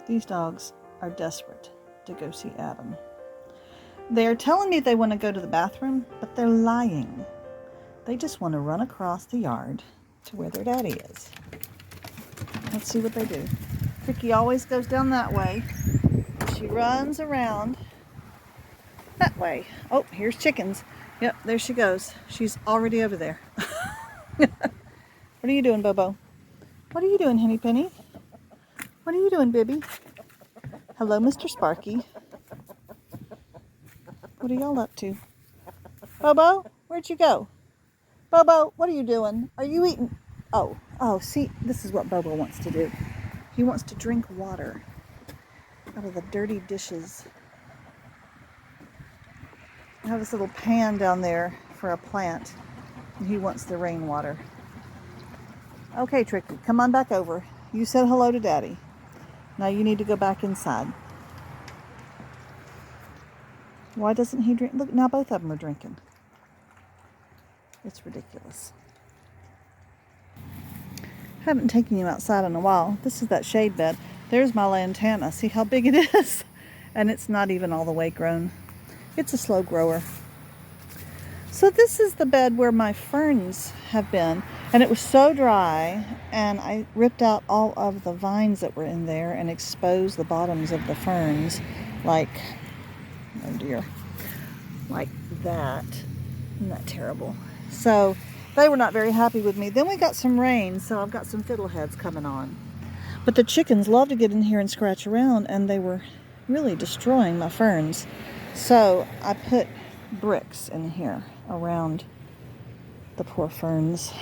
These dogs are desperate to go see Adam. They're telling me they want to go to the bathroom, but they're lying. They just want to run across the yard to where their daddy is. Let's see what they do. Tricky always goes down that way. She runs around that way. Oh, here's chickens. Yep, there she goes. She's already over there. What are you doing, Bobo? What are you doing, Henny Penny? What are you doing, Bibby? Hello, Mr. Sparky. What are y'all up to? Bobo, where'd you go? Bobo, what are you doing? Are you eating? Oh, see, this is what Bobo wants to do. He wants to drink water out of the dirty dishes. I have this little pan down there for a plant, and he wants the rainwater. Okay, Tricky, come on back over. You said hello to Daddy. Now you need to go back inside. Why doesn't he drink? Look, now both of them are drinking. It's ridiculous. Haven't taken you outside in a while. This is that shade bed. There's my lantana. See how big it is? And it's not even all the way grown. It's a slow grower. So this is the bed where my ferns have been. And it was so dry, and I ripped out all of the vines that were in there and exposed the bottoms of the ferns like, oh dear, like that. Isn't that terrible? So they were not very happy with me. Then we got some rain, so I've got some fiddleheads coming on. But the chickens love to get in here and scratch around, and they were really destroying my ferns. So I put bricks in here around the poor ferns.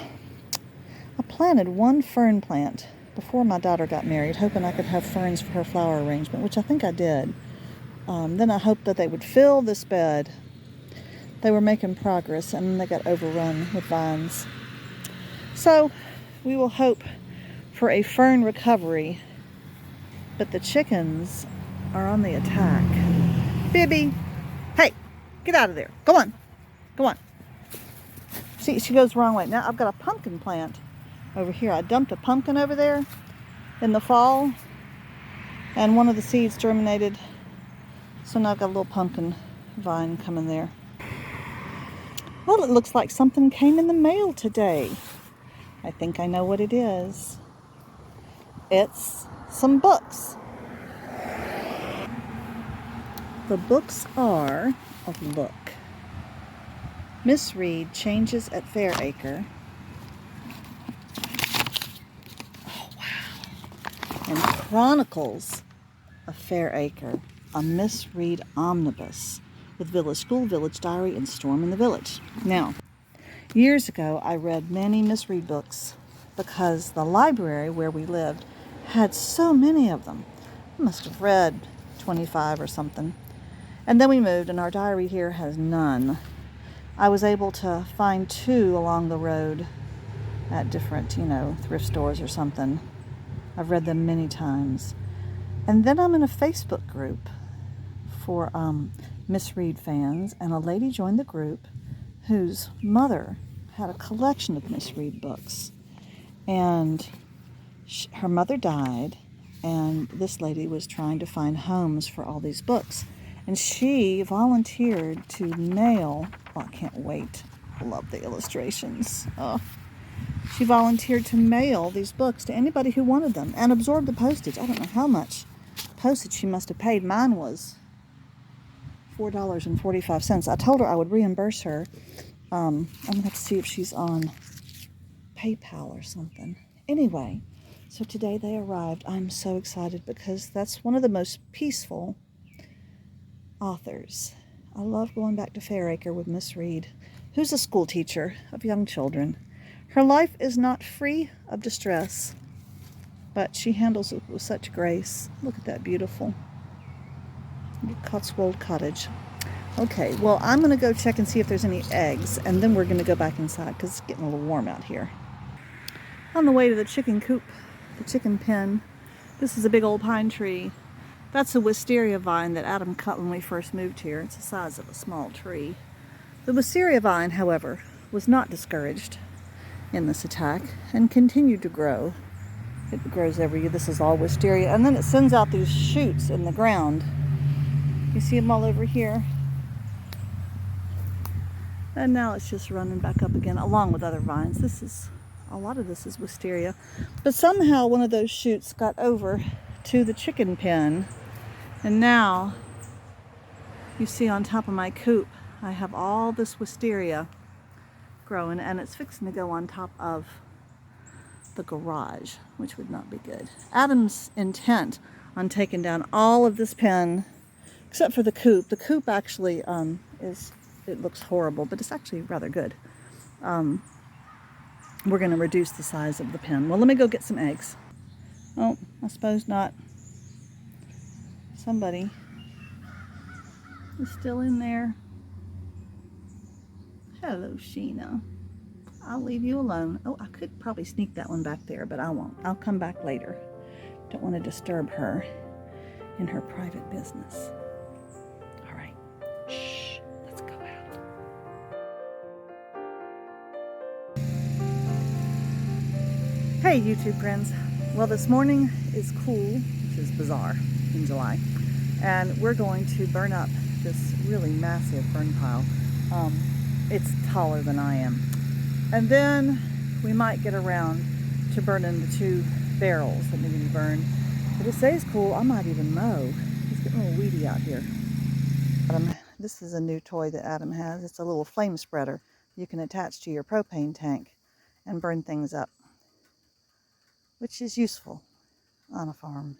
I planted one fern plant before my daughter got married, hoping I could have ferns for her flower arrangement, which I think I did. Then I hoped that they would fill this bed. They were making progress, and then they got overrun with vines. So we will hope for a fern recovery, but the chickens are on the attack. Bibby, hey, get out of there. Go on. Go on. See, she goes the wrong way. Now I've got a pumpkin plant over here. I dumped a pumpkin over there in the fall, and one of the seeds germinated. So now I've got a little pumpkin vine coming there. Well, it looks like something came in the mail today. I think I know what it is. It's some books. The books are, oh look, Miss Reed Changes at Fairacre. Oh wow. And Chronicles of Fairacre, a Miss Reed omnibus with Village School, Village Diary, and Storm in the Village. Now, years ago I read many Miss Reed books because the library where we lived had so many of them. I must have read 25 or something. And then we moved, and our diary here has none. I was able to find 2 along the road at different, thrift stores or something. I've read them many times. And then I'm in a Facebook group for Miss Reed fans, and a lady joined the group whose mother had a collection of Miss Reed books. And her mother died, and this lady was trying to find homes for all these books. And she volunteered to mail, oh, I can't wait. I love the illustrations. Oh. She volunteered to mail these books to anybody who wanted them and absorb the postage. I don't know how much postage she must have paid. Mine was $4.45. I told her I would reimburse her. I'm going to have to see if she's on PayPal or something. Anyway, so today they arrived. I'm so excited because that's one of the most peaceful authors. I love going back to Fairacre with Miss Reed, who's a school teacher of young children. Her life is not free of distress, but she handles it with such grace. Look at that beautiful Cotswold cottage. Okay, well, I'm going to go check and see if there's any eggs, and then we're going to go back inside because it's getting a little warm out here. On the way to the chicken coop, the chicken pen, this is a big old pine tree. That's a wisteria vine that Adam cut when we first moved here. It's the size of a small tree. The wisteria vine, however, was not discouraged in this attack and continued to grow. It grows every year. This is all wisteria. And then it sends out these shoots in the ground. You see them all over here. And now it's just running back up again, along with other vines. A lot of this is wisteria. But somehow one of those shoots got over to the chicken pen. And now, you see on top of my coop, I have all this wisteria growing, and it's fixing to go on top of the garage, which would not be good. Adam's intent on taking down all of this pen, except for the coop. The coop actually it looks horrible, but it's actually rather good. We're going to reduce the size of the pen. Well, let me go get some eggs. Oh, I suppose not. Somebody is still in there. Hello, Sheena. I'll leave you alone. Oh, I could probably sneak that one back there, but I won't. I'll come back later. Don't want to disturb her in her private business. All right. Shh. Let's go out. Hey, YouTube friends. Well, this morning is cool, which is bizarre in July. And we're going to burn up this really massive burn pile. It's taller than I am. And then we might get around to burning the 2 barrels that need to be burned. But it stays cool. I might even mow. It's getting a little weedy out here. This is a new toy that Adam has. It's a little flame spreader you can attach to your propane tank and burn things up, which is useful on a farm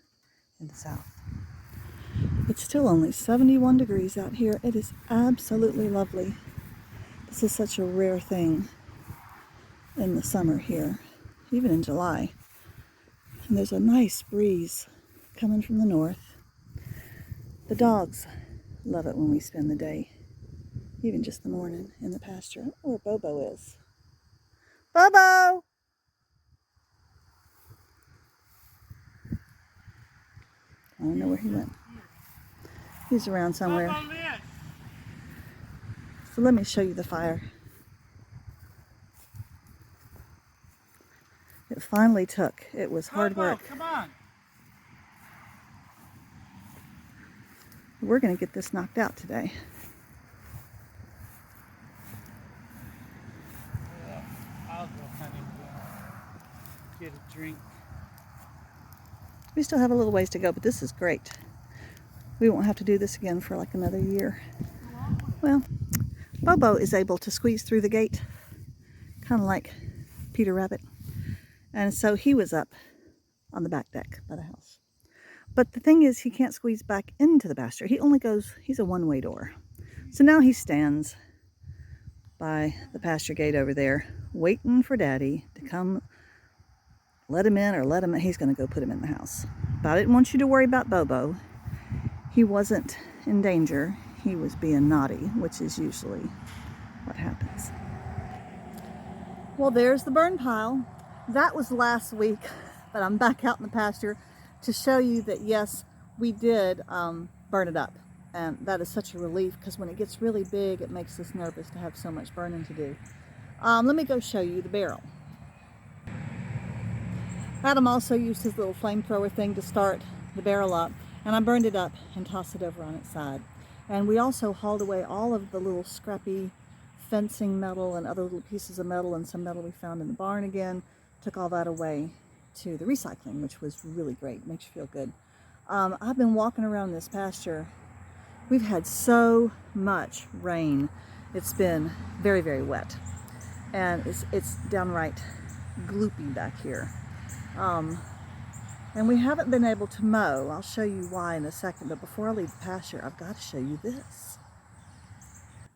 in the south. It's still only 71 degrees out here. It is absolutely lovely. This is such a rare thing in the summer here, even in July. And there's a nice breeze coming from the north. The dogs love it when we spend the day, even just the morning, in the pasture. Oh, where Bobo is. Bobo! I don't know where he went. He's around somewhere. So let me show you the fire. It finally took. It was hard work. Come on. We're going to get this knocked out today. I'll go, honey. Get a drink. We still have a little ways to go, but this is great. We won't have to do this again for like another year. Well, Bobo is able to squeeze through the gate, kind of like Peter Rabbit. And so he was up on the back deck by the house. But the thing is, he can't squeeze back into the pasture. He's a one-way door. So now he stands by the pasture gate over there, waiting for Daddy to come let him in or let him in. He's going to go put him in the house. But I didn't want you to worry about Bobo. He wasn't in danger. He was being naughty, which is usually what happens. Well, there's the burn pile. That was last week, but I'm back out in the pasture to show you that, yes, we did burn it up. And that is such a relief, because when it gets really big, it makes us nervous to have so much burning to do. Let me go show you the barrel. Adam also used his little flamethrower thing to start the barrel up, and I burned it up and tossed it over on its side. And we also hauled away all of the little scrappy fencing metal and other little pieces of metal and some metal we found in the barn again. Took all that away to the recycling, which was really great. Makes you feel good. I've been walking around this pasture. We've had so much rain. It's been very, very wet. And it's downright gloopy back here. And we haven't been able to mow. I'll show you why in a second, but before I leave the pasture, I've got to show you this.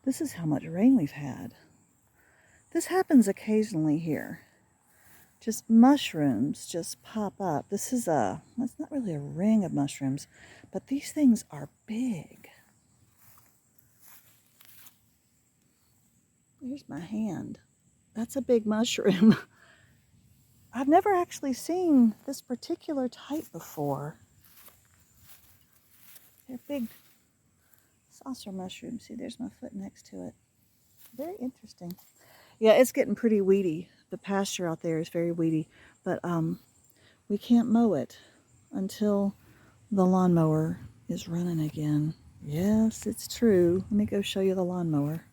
This is how much rain we've had. This happens occasionally here. Just mushrooms just pop up. That's not really a ring of mushrooms, but these things are big. Here's my hand. That's a big mushroom. I've never actually seen this particular type before. They're big saucer mushrooms. See, there's my foot next to it. Very interesting. Yeah, it's getting pretty weedy. The pasture out there is very weedy. But we can't mow it until the lawnmower is running again. Yes, it's true. Let me go show you the lawnmower.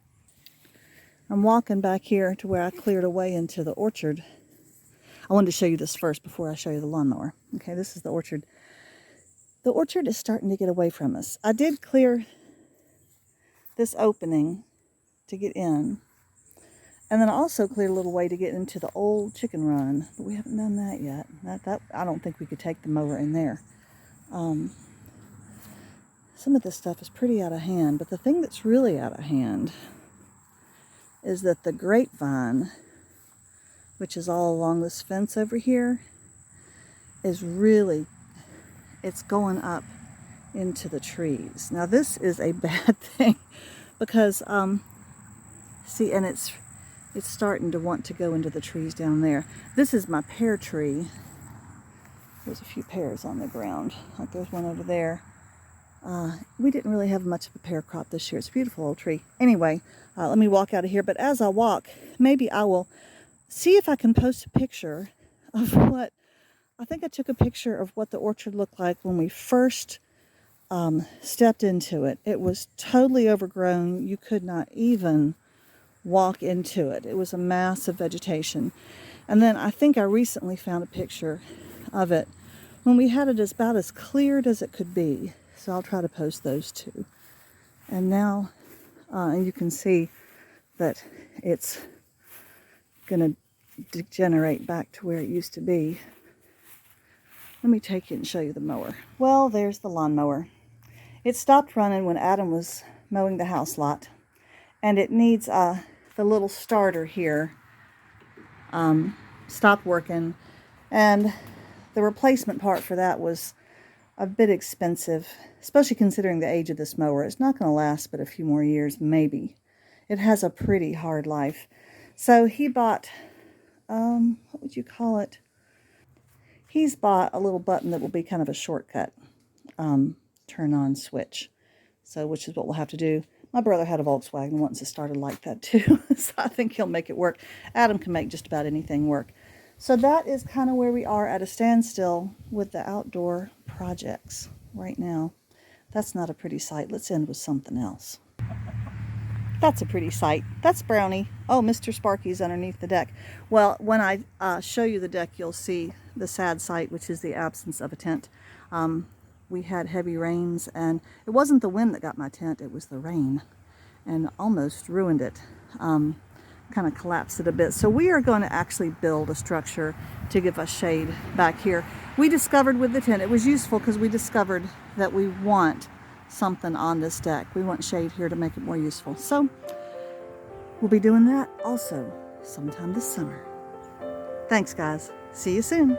I'm walking back here to where I cleared away into the orchard. I wanted to show you this first before I show you the lawnmower. Okay, this is the orchard. The orchard is starting to get away from us. I did clear this opening to get in. And then I also cleared a little way to get into the old chicken run, but we haven't done that yet. I don't think we could take the mower in there. Some of this stuff is pretty out of hand, but the thing that's really out of hand is that the grapevine, which is all along this fence over here, is really, it's going up into the trees. Now this is a bad thing because, see, and it's starting to want to go into the trees down there. This is my pear tree. There's a few pears on the ground, like there's one over there. We didn't really have much of a pear crop this year. It's a beautiful old tree. Anyway, let me walk out of here. But as I walk, maybe I will see if I can post a picture of what, I think I took a picture of what the orchard looked like when we first stepped into it. It was totally overgrown. You could not even walk into it. It was a mass of vegetation. And then I think I recently found a picture of it when we had it about as cleared as it could be. So I'll try to post those too. And now you can see that it's going to degenerate back to where it used to be. Let me take you and show you the mower. Well, there's the lawnmower. It stopped running when Adam was mowing the house lot. And it needs the little starter here stopped working. And the replacement part for that was a bit expensive, especially considering the age of this mower. It's not going to last but a few more years, maybe. It has a pretty hard life. So he bought, what would you call it? He's bought a little button that will be kind of a shortcut turn on switch. So, which is what we'll have to do. My brother had a Volkswagen once that started like that too. So I think he'll make it work. Adam can make just about anything work. So that is kind of where we are at a standstill with the outdoor projects right now. That's not a pretty sight. Let's end with something else. That's a pretty sight. That's Brownie. Oh, Mr. Sparky's underneath the deck. Well, when I show you the deck, you'll see the sad sight, which is the absence of a tent. We had heavy rains, and it wasn't the wind that got my tent, it was the rain, and almost ruined it. Kind of collapsed it a bit. So we are going to actually build a structure to give us shade back here. We discovered with the tent, it was useful because we discovered that we want something on this deck. We want shade here to make it more useful. So we'll be doing that also sometime this summer. Thanks, guys. See you soon.